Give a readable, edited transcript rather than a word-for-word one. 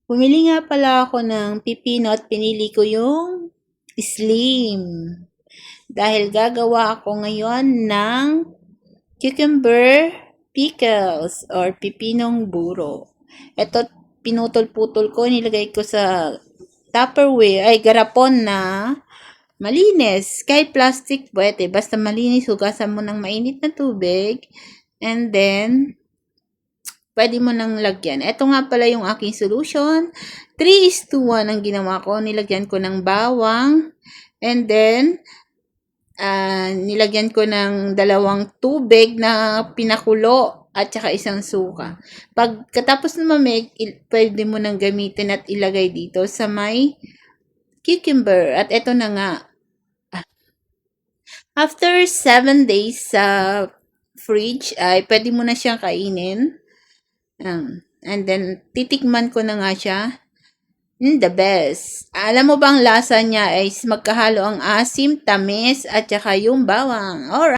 Bumili nga pala ako ng pipino at pinili ko yung slim. Dahil gagawa ako ngayon ng cucumber pickles or pipinong buro. Ito, pinutol-putol ko, nilagay ko sa Tupperware, garapon na malinis. Kahit plastic, pwede. Basta malinis, hugasan mo ng mainit na tubig. And then, pwede mo nang lagyan. Ito nga pala yung aking solution. 3:1 ang ginawa ko. Nilagyan ko ng bawang. And then, nilagyan ko ng 2 tubig na pinakulo at saka 1 suka. Pagkatapos na mamig, pwede mo nang gamitin at ilagay dito sa may cucumber. At ito na nga. After 7 days sa fridge, ay pwede mo na siyang kainin. And then, titikman ko na nga siya. The best. Alam mo bang lasa niya ay magkahalo ang asim, tamis, at saka yung bawang. Alright.